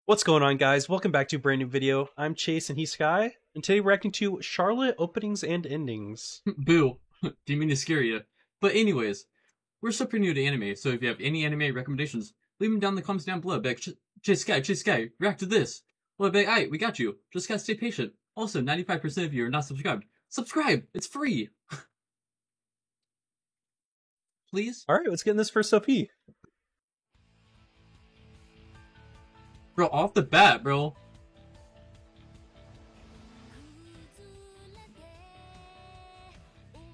What's going on, guys? Welcome back to a brand new video. I'm Chase and he's Sky, and today we're reacting to Charlotte openings and endings. Boo. Didn't mean to scare you. But anyways, we're super new to anime, so if you have any anime recommendations, leave them down in the comments down below. Be like, Chase&Sky, react to this. Well, be like, alright, we got you. Just gotta stay patient. Also, 95% of you are not subscribed. Subscribe! It's free! Please? Alright, let's get in this first OP. Bro, off the bat, bro.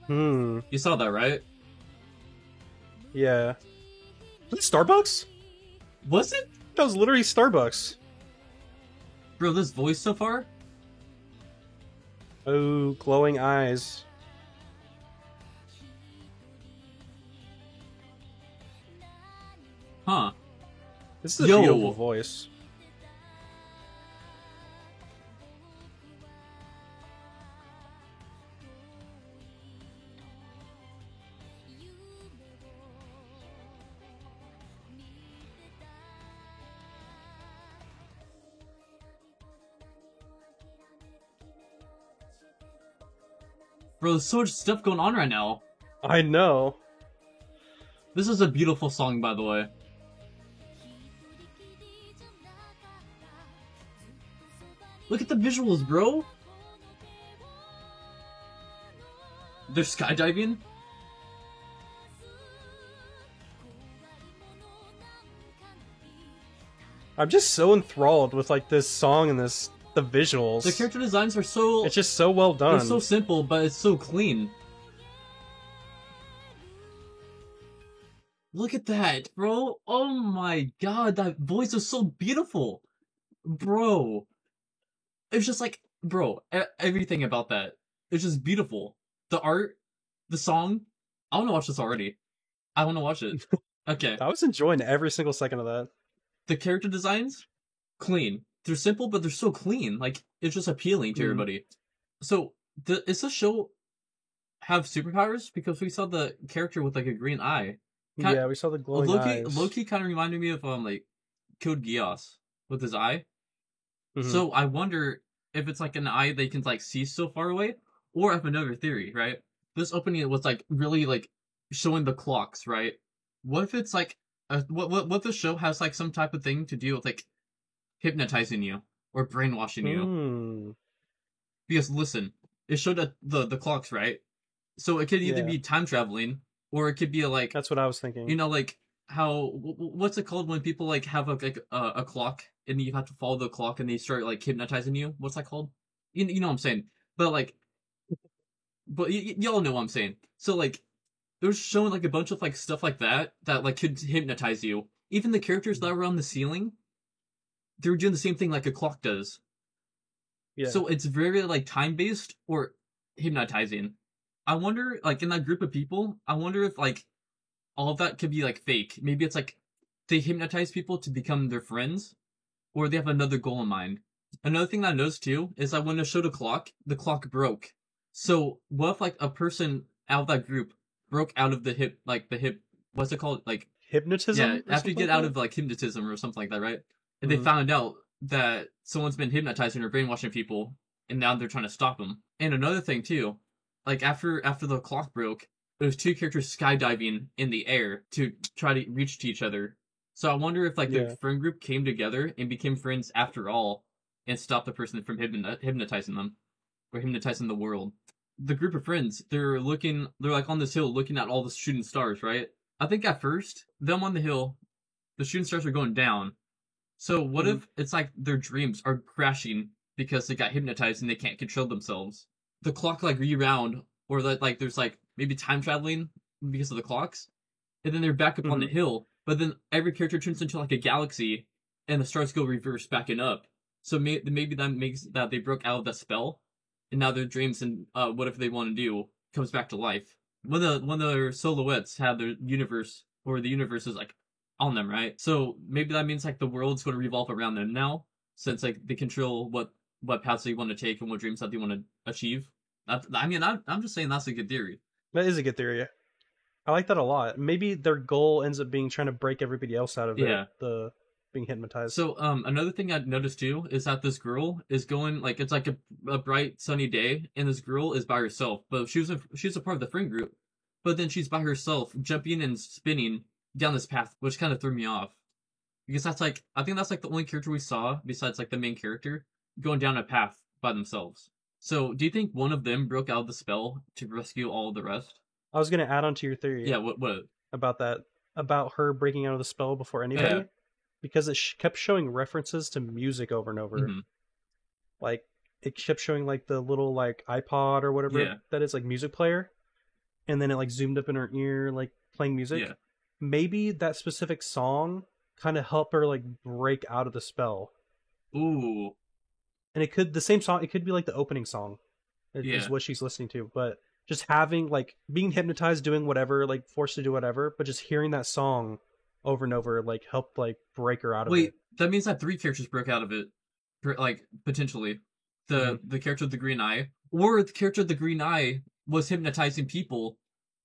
You saw that, right? Yeah. Was it Starbucks? Was it? That was literally Starbucks. Bro, this voice so far? Oh, glowing eyes. Huh. This is a beautiful voice. Bro, there's so much stuff going on right now. I know. This is a beautiful song, by the way. Look at the visuals, bro! They're skydiving? I'm just so enthralled with like this song and the visuals. The character designs are so... It's just so well done. They're so simple, but it's so clean. Look at that, bro! Oh my god, that voice is so beautiful! Bro! It's just like, bro, everything about that. It's just beautiful. The art, the song. I want to watch this already. I want to watch it. Okay. I was enjoying every single second of that. The character designs, clean. They're simple, but they're so clean. Like, it's just appealing to everybody. So, does this show have superpowers? Because we saw the character with, like, a green eye. Yeah, we saw the glowing eyes. Loki kind of reminded me of, like, Code Geass with his eye. So, I wonder if it's, like, an eye they can, like, see so far away. Or I have another theory, right? This opening was, like, really, like, showing the clocks, right? What if it's, like, what the show has, like, some type of thing to do with, like, hypnotizing you or brainwashing you? Because listen, it showed the clocks, right? So it could either be time traveling or it could be like, that's what I was thinking. You know, like how what's it called when people like have a clock and you have to follow the clock and they start like hypnotizing you? What's that called? You know what I'm saying? But like, y'all know what I'm saying. So like, they're showing like a bunch of like stuff like that like could hypnotize you. Even the characters that were on the ceiling, they were doing the same thing like a clock does. Yeah. So it's very like time based or hypnotizing. I wonder, like in that group of people, I wonder if like all of that could be like fake. Maybe it's like they hypnotize people to become their friends, or they have another goal in mind. Another thing that I noticed too is that when they showed the clock broke. So what if like a person out of that group broke out of the hip, what's it called? Like hypnotism? Yeah, after you get out of like hypnotism or something like that, right? And they found out that someone's been hypnotizing or brainwashing people, and now they're trying to stop them. And another thing too, like after the clock broke, there was two characters skydiving in the air to try to reach to each other. So I wonder if like the friend group came together and became friends after all, and stopped the person from hypnotizing them, or hypnotizing the world. The group of friends, they're like on this hill looking at all the shooting stars, right? I think at first, them on the hill, the shooting stars are going down. So what if it's like their dreams are crashing because they got hypnotized and they can't control themselves? The clock like rewound, or that like there's like maybe time traveling because of the clocks, and then they're back up on the hill. But then every character turns into like a galaxy, and the stars go reverse backing up. So maybe that makes that they broke out of that spell, and now their dreams and whatever they want to do comes back to life. When their silhouettes have their universe, or the universe is like on them, right? So maybe that means like the world's going to revolve around them now, since like they control what paths they want to take and what dreams that they want to achieve. I'm just saying that's a good theory. That is a good theory. I like that a lot. Maybe their goal ends up being trying to break everybody else out of it. being hypnotized. So another thing I noticed too is that this girl is going like it's like a bright sunny day, and this girl is by herself, but she was a part of the friend group, but then she's by herself jumping and spinning down this path, which kind of threw me off because that's like I think that's like the only character we saw besides like the main character going down a path by themselves. So do you think one of them broke out of the spell to rescue all of the rest? I was gonna add on to your theory. Yeah. What? About that, about her breaking out of the spell before anybody, Yeah. because it kept showing references to music over and over. Mm-hmm. Like it kept showing like the little like iPod or whatever that is, like music player, and then it like zoomed up in her ear like playing music. Yeah. Maybe that specific song kind of helped her like break out of the spell. Ooh. And it could the same song. It could be like the opening song, is what she's listening to. But just having like being hypnotized, doing whatever, like forced to do whatever, but just hearing that song over and over like helped like break her out of it. Wait, that means that 3 characters broke out of it, like potentially. The character with the green eye, or the character with the green eye was hypnotizing people.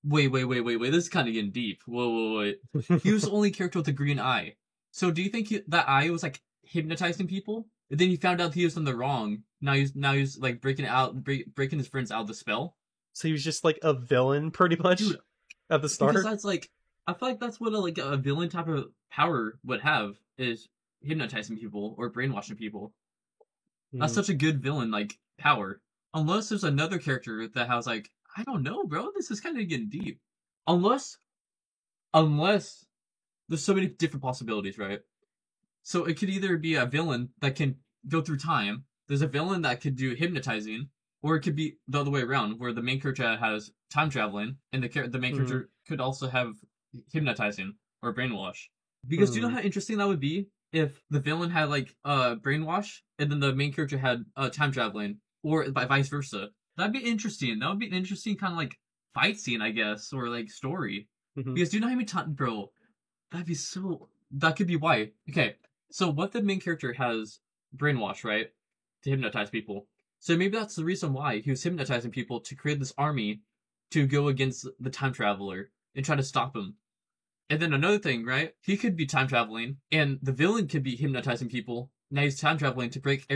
Wait. This is kind of getting deep. Whoa. He was the only character with the green eye. So do you think that eye was like hypnotizing people? And then he found out he was in the wrong. Now he's like breaking his friends out of the spell. So he was just like a villain, pretty much, Dude, at the start. Because that's like I feel like that's what a villain type of power would have, is hypnotizing people or brainwashing people. That's such a good villain like power. Unless there's another character that has like I don't know, bro. This is kind of getting deep. Unless there's so many different possibilities, right? So it could either be a villain that can go through time. There's a villain that could do hypnotizing, or it could be the other way around, where the main character has time traveling, and the main character could also have hypnotizing or brainwash. Because do you know how interesting that would be if the villain had like brainwash, and then the main character had time traveling, or vice versa? That'd be interesting. That would be an interesting kind of like fight scene, I guess, or like story. Because do you know how many times, bro? That could be why. Okay, so what if the main character has brainwash, right, to hypnotize people? So maybe that's the reason why he was hypnotizing people, to create this army to go against the time traveler and try to stop him. And then another thing, right? He could be time traveling, and the villain could be hypnotizing people. Now he's time traveling to break.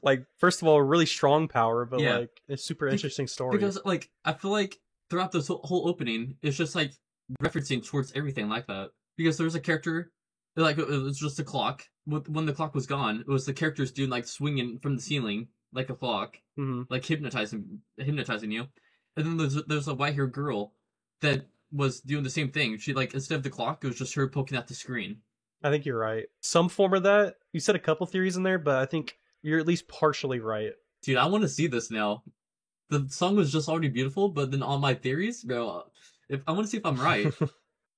Like, first of all, a really strong power, but like a super interesting story. Because like I feel like throughout this whole opening, it's just like referencing towards everything like that. Because there's a character, like it was just a clock. When the clock was gone, it was the characters doing like swinging from the ceiling like a clock, like hypnotizing you. And then there's a white-haired girl that was doing the same thing. She like instead of the clock, it was just her poking at the screen. I think you're right. Some form of that. You said a couple theories in there, but I think you're at least partially right. Dude, I want to see this now. The song was just already beautiful, but then all my theories, bro. If I want to see if I'm right.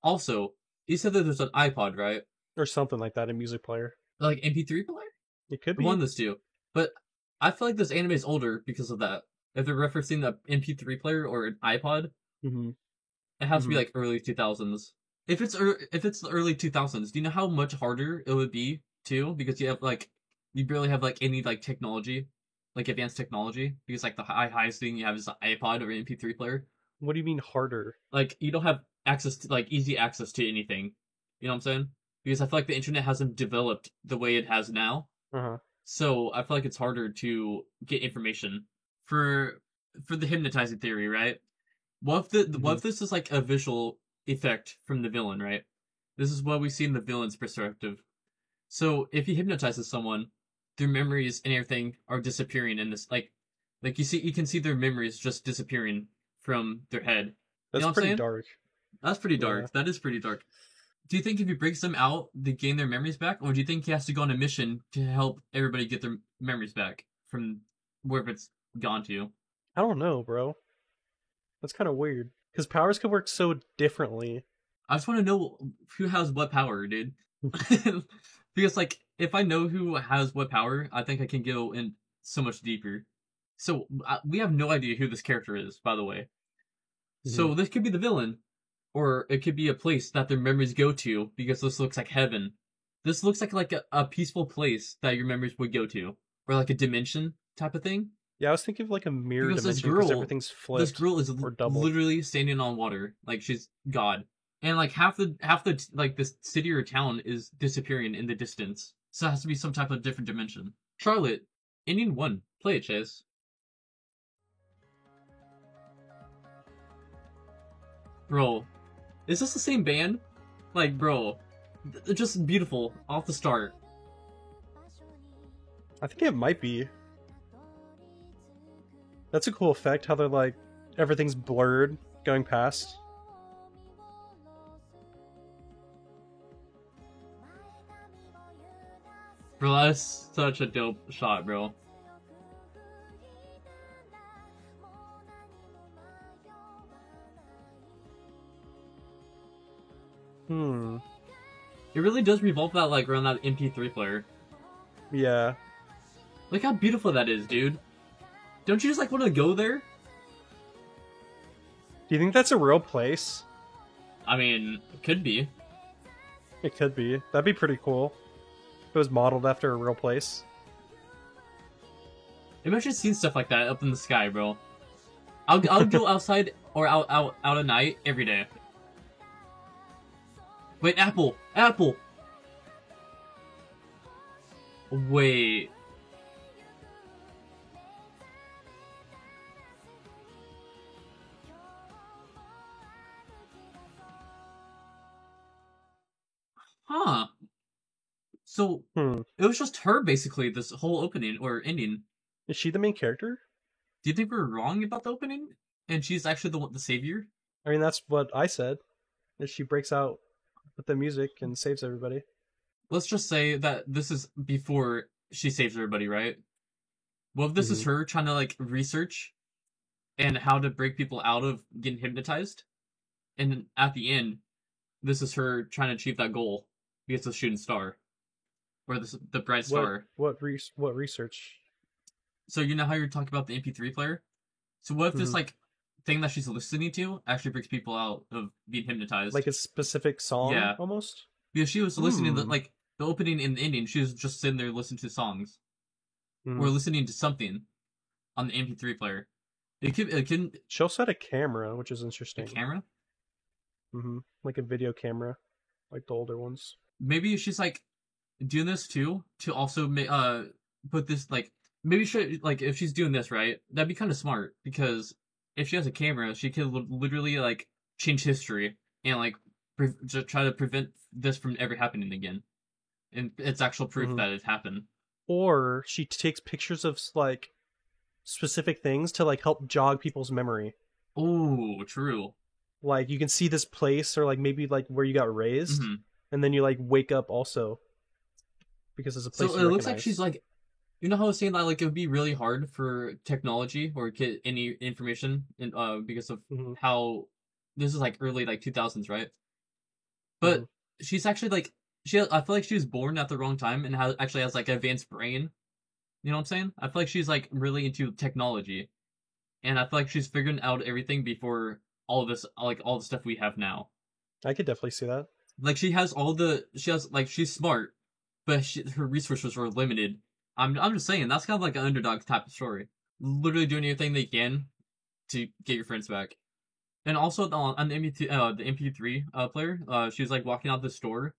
Also, you said that there's an iPod, right? Or something like that, a music player. Like MP3 player? It could be. One of those two. But I feel like this anime is older because of that. If they're referencing the MP3 player or an iPod, it has to be like early 2000s. If it's the early 2000s, do you know how much harder it would be too? Because you barely have like any like technology, like advanced technology. Because like the highest thing you have is an iPod or an MP3 player. What do you mean harder? Like you don't have access to like easy access to anything. You know what I'm saying? Because I feel like the internet hasn't developed the way it has now. So I feel like it's harder to get information for the hypnotizing theory, right? What if this is like a visual effect from the villain, right? This is what we see in the villain's perspective. So if he hypnotizes someone, their memories and everything are disappearing in this like you can see their memories just disappearing from their head. That's pretty dark. That's pretty dark. Yeah. That is pretty dark. Do you think if he breaks them out, they gain their memories back? Or do you think he has to go on a mission to help everybody get their memories back from wherever it's gone to? I don't know, bro. That's kind of weird. Because powers could work so differently. I just want to know who has what power, dude. Because, like, if I know who has what power, I think I can go in so much deeper. So, we have no idea who this character is, by the way. So, this could be the villain. Or it could be a place that their memories go to, because this looks like heaven. This looks like a peaceful place that your memories would go to. Or like a dimension type of thing. Yeah, I was thinking of like a mirror dimension because everything's flipped. This girl is literally standing on water. Like she's God. and like half the like this city or town is disappearing in the distance. So it has to be some type of different dimension. Charlotte, Indian 1. Play it, Chase. Bro, is this the same band? Like, bro, just beautiful off the start. I think it might be. That's a cool effect, how they're like, everything's blurred going past. Bro, that's such a dope shot, bro. It really does revolve that like around that MP3 player. Yeah. Look how beautiful that is, dude. Don't you just like want to go there? Do you think that's a real place? I mean, it could be. It could be. That'd be pretty cool. If it was modeled after a real place. Imagine seeing stuff like that up in the sky, bro. I'll go outside or out at night every day. Wait, apple! Wait. Huh. So, it was just her, basically, this whole opening, or ending. Is she the main character? Do you think we're wrong about the opening? And she's actually the savior? I mean, that's what I said. Is she breaks out with the music and saves everybody. Let's just say that this is before she saves everybody, right? Well, if this is her trying to, like, research and how to break people out of getting hypnotized, and then at the end, this is her trying to achieve that goal because of the shooting star. Or the bright star. What research? So you know how you're talking about the MP3 player? So what if this, like, thing that she's listening to actually brings people out of being hypnotized? Like a specific song, almost? Because she was listening to, like, the opening and the ending, she was just sitting there listening to songs. Or listening to something on the MP3 player. It can... She also had a camera, which is interesting. A camera? Like a video camera. Like the older ones. Maybe she's, like, doing this, too, to also put this, like... Maybe she, like, if she's doing this, right, that'd be kind of smart, because if she has a camera, she could literally, like, change history and, like, just try to prevent this from ever happening again. And it's actual proof that it happened. Or she takes pictures of, like, specific things to, like, help jog people's memory. Oh, true. Like, you can see this place, or, like, maybe, like, where you got raised, and then you, like, wake up also. Because it's a place So it looks like she's, like... You know how I was saying that, like, it would be really hard for technology or get any information in, because of how this is, like, early, like, 2000s, right? But she's actually, like, I feel like she was born at the wrong time and actually has, like, an advanced brain. You know what I'm saying? I feel like she's, like, really into technology. And I feel like she's figuring out everything before all this, like, all the stuff we have now. I could definitely see that. Like, she's smart, but her resources are limited. I'm just saying, that's kind of like an underdog type of story. Literally doing anything they can to get your friends back. And also on the MP3 player, she was like walking out the store.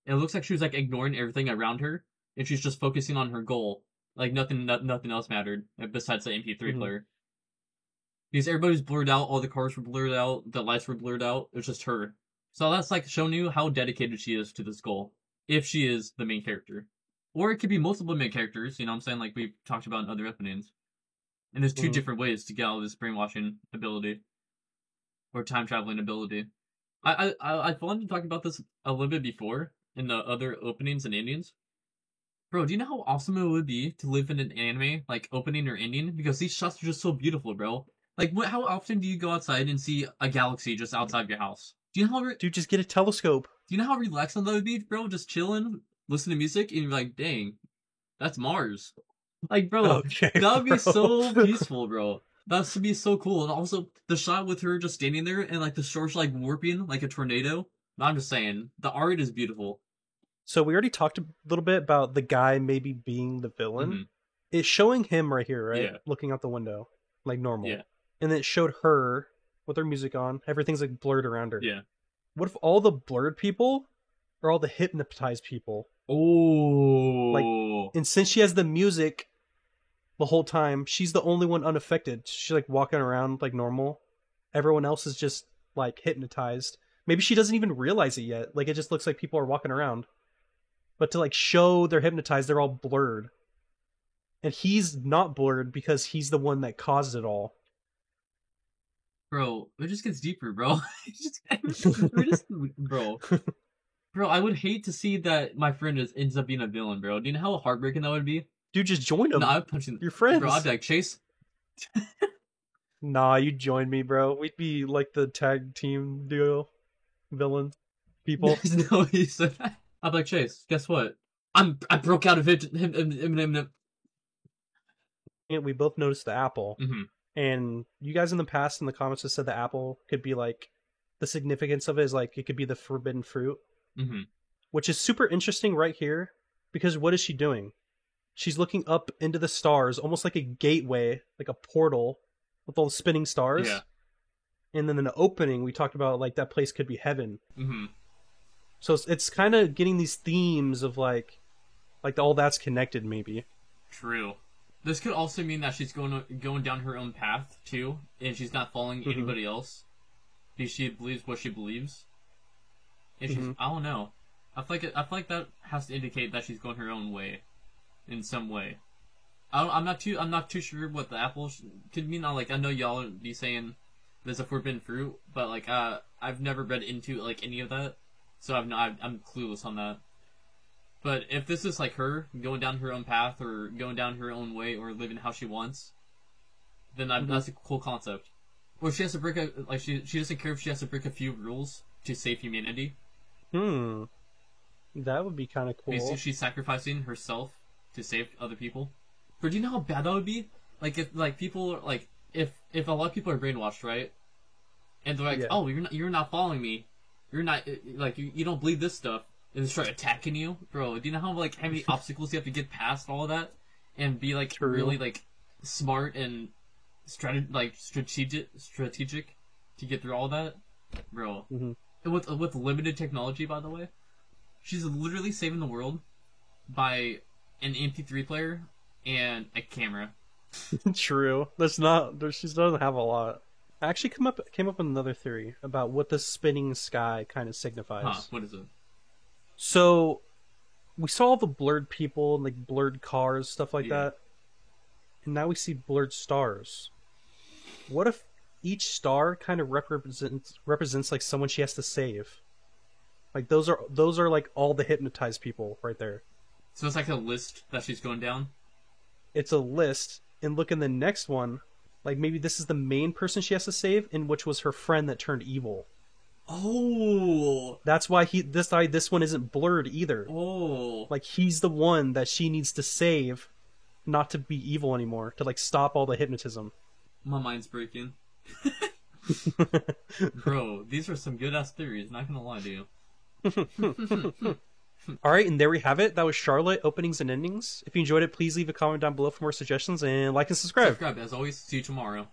And it looks like she was like ignoring everything around her, and she's just focusing on her goal. Like nothing else mattered besides the MP3 player. Because everybody was blurred out, all the cars were blurred out, the lights were blurred out. It was just her. So that's like showing you how dedicated she is to this goal, if she is the main character. Or it could be multiple main characters, you know what I'm saying, like we've talked about in other openings. And there's two different ways to get out of this brainwashing ability. Or time traveling ability. I wanted to talk about this a little bit before, in the other openings and endings. Bro, do you know how awesome it would be to live in an anime, like, opening or ending? Because these shots are just so beautiful, bro. Like, how often do you go outside and see a galaxy just outside of your house? Do you know how... Dude, just get a telescope. Do you know how relaxing that would be, bro? Just chilling, listen to music, and you're like, dang, that's Mars. Like, bro, that would be so peaceful, bro. That would be so cool. And also, the shot with her just standing there, and, like, the shores, like, warping like a tornado. I'm just saying, the art is beautiful. So we already talked a little bit about the guy maybe being the villain. It's showing him right here, right? Yeah. Looking out the window, like normal. Yeah. And then it showed her with her music on. Everything's, like, blurred around her. Yeah. What if all the blurred people are all the hypnotized people? Oh. Like, and since she has the music the whole time, she's the only one unaffected. She's like walking around like normal. Everyone else is just like hypnotized. Maybe she doesn't even realize it yet. Like, it just looks like people are walking around. But to like show they're hypnotized, they're all blurred. And he's not blurred because he's the one that caused it all. Bro, it just gets deeper, bro. Bro. Bro, I would hate to see that my friend ends up being a villain, bro. Do you know how heartbreaking that would be? Dude, just join him. Nah, I'd punch him. Your friends. Bro, I'd be like, Chase. Nah, you join me, bro. We'd be like the tag team duo villain people. There's no he said that. I'd be like, Chase, guess what? I broke out of him. And we both noticed the apple. Mm-hmm. And you guys in the past in the comments have said the apple could be like, the significance of it is like it could be the forbidden fruit. Mm-hmm. Which is super interesting right here, because what is she doing? She's looking up into the stars, almost like a gateway, like a portal with all the spinning stars. Yeah. And then in the opening, we talked about like that place could be heaven. Mm-hmm. So it's kind of getting these themes of like all that's connected, maybe. True. This could also mean that she's going down her own path too, and she's not following anybody else because she believes what she believes. And she's, I don't know. I feel like that has to indicate that she's going her own way, in some way. I'm not too sure what the apple could mean. Like, I know y'all would be saying there's a forbidden fruit, but like I've never read into like any of that, so I'm clueless on that. But if this is like her going down her own path or going down her own way or living how she wants, then that's a cool concept. Or she has to break she doesn't care if she has to break a few rules to save humanity. That would be kind of cool. Basically, she's sacrificing herself to save other people. But do you know how bad that would be? Like if like people are, like if a lot of people are brainwashed, right? And they're like, oh, you're not following me. You're not like you don't believe this stuff. And they start attacking you, bro. Do you know how many obstacles you have to get past all of that and be like really like smart and strategic to get through all that, bro? And with limited technology, by the way, she's literally saving the world by an MP3 player and a camera. True. She doesn't have a lot. I actually came up with another theory about what the spinning sky kind of signifies. Huh? What is it? So, we saw all the blurred people and like blurred cars, stuff like that. And now we see blurred stars. What if each star kind of represents like someone she has to save? Like those are like all the hypnotized people right there. So it's like a list that she's going down? It's a list, and look in the next one, like maybe this is the main person she has to save, and which was her friend that turned evil. Oh, that's why this one isn't blurred either. Oh, like he's the one that she needs to save, not to be evil anymore, to like stop all the hypnotism. My mind's breaking. Bro, these are some good ass theories. Not gonna lie to you. All right, and there we have it. That was Charlotte openings and endings. If you enjoyed it, please leave a comment down below for more suggestions and like and subscribe. As always. See you tomorrow.